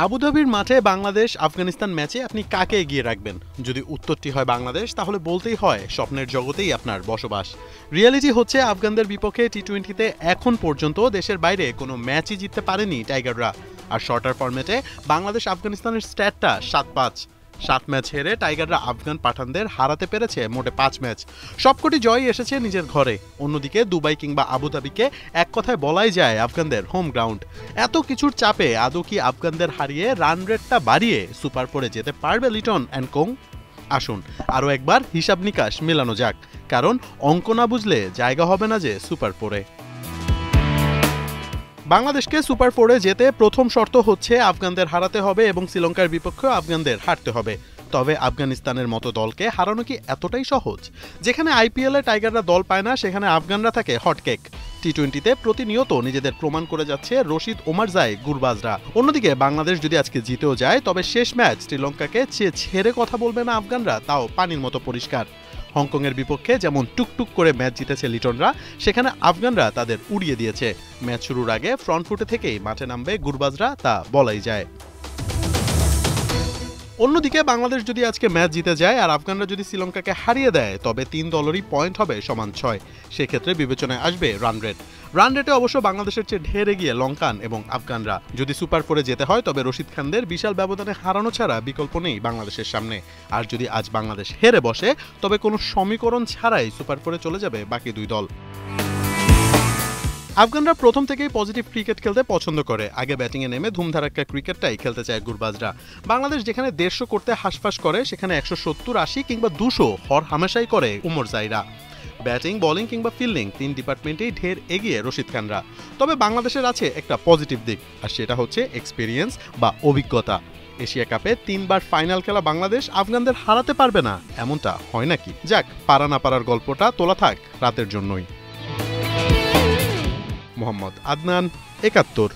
আবুধাবির মাঠে বাংলাদেশ আফগানিস্তান ম্যাচে আপনি কাকে এগিয়ে রাখবেন? যদি উত্তরটি হয় বাংলাদেশ, তাহলে বলতেই হয় স্বপ্নের জগতেই আপনার বসবাস। রিয়েলিটি হচ্ছে আফগানদের বিপক্ষে টি-20তে এখন পর্যন্ত দেশের বাইরে কোনো ম্যাচই জিততে পারেনি টাইগাররা। আর শর্টার ফরম্যাটে বাংলাদেশ আফগানিস্তানের স্ট্যাটটা 7-5। 7 ম্যাচ হেরে টাইগাররা আফগান পাঠানদের হারাতে পেরেছে মোটে 5 ম্যাচ। সবকটি জয়ই এসেছে নিজের ঘরে। অন্যদিকে দুবাই কিংবা আবুধাবিকে এক কথায় বলাই যায় আফগানদের হোম গ্রাউন্ড। এত কিছুর চাপে আদৌ কি আফগানদের হারিয়ে রান রেটটা বাড়িয়ে সুপার 4-এ যেতে পারবে লিটন অ্যান্ড কোং? আসুন আরও একবার হিসাব নিকাশ মেলানো যাক, কারণ অঙ্ক না বুঝলে জায়গা হবে না যে সুপার 4-এ। বাংলাদেশকে সুপার 4-এ যেতে প্রথম শর্ত হচ্ছে আফগানদের হারাতে হবে এবং শ্রীলঙ্কার বিপক্ষেও আফগানদের হারতে হবে। তবে আফগানিস্তানের মতো দলকে হারানো কি এতটাই সহজ? যেখানে আইপিএলে টাইগাররা দল পায় না, সেখানে আফগানরা থাকে হটকেক। টি-20তে প্রতিনিয়ত নিজেদের প্রমাণ করে যাচ্ছে রশিদ ওমারজাই গুরবাজরা। অন্যদিকে বাংলাদেশ যদি আজকে জিতেও যায়, তবে শেষ ম্যাচ শ্রীলঙ্কাকে ছেড়ে কথা বলবে না আফগানরা, তাও পানির মতো পরিষ্কার। হংকংয়ের বিপক্ষে যেমন টুকটুক করে ম্যাচ জিতেছে লিটনরা, সেখানে আফগানরা তাদের উড়িয়ে দিয়েছে। ম্যাচ শুরুর আগে ফ্রন্ট ফুটে থেকেই মাঠে নামবে গুরবাজরা, তা বলাই যায়। অন্যদিকে বাংলাদেশ যদি আজকে ম্যাচ জিতে যায় আর আফগানরা যদি শ্রীলঙ্কাকে হারিয়ে দেয়, তবে 3 দলেরই পয়েন্ট হবে সমান 6। সেক্ষেত্রে বিবেচনায় আসবে রান রেট। রান রেটে অবশ্য বাংলাদেশের চেয়ে ঢের এগিয়ে লঙ্কান এবং আফগানরা। যদি সুপার 4-এ যেতে হয়, তবে রশিদ খানদের বিশাল ব্যবধানে হারানো ছাড়া বিকল্প নেই বাংলাদেশের সামনে। আর যদি আজ বাংলাদেশ হেরে বসে, তবে কোনো সমীকরণ ছাড়াই সুপার 4-এ চলে যাবে বাকি দুই দল। আফগানরা প্রথম থেকেই পজিটিভ ক্রিকেট খেলতে পছন্দ করে। আগে ব্যাটিংয়ে নেমে ধুমধারাক্কা ক্রিকেটটাই খেলতে চায় গুরবাজরা। বাংলাদেশ যেখানে 150 করতে হাঁসফাঁস করে, সেখানে 170, 80 কিংবা 200 হর হামেশাই করে ওমরজাইরা। ব্যাটিং, বোলিং কিংবা ফিল্ডিং 3 ডিপার্টমেন্টেই ঢের এগিয়ে রশিদ খানরা। তবে বাংলাদেশের আছে একটা পজিটিভ দিক, আর সেটা হচ্ছে এক্সপিরিয়েন্স বা অভিজ্ঞতা। এশিয়া কাপে 3 বার ফাইনাল খেলা বাংলাদেশ আফগানদের হারাতে পারবে না, এমনটা হয় নাকি? যাক, পারা না পারার গল্পটা তোলা থাক রাতের জন্যই। মোহাম্মদ আদনান, 71।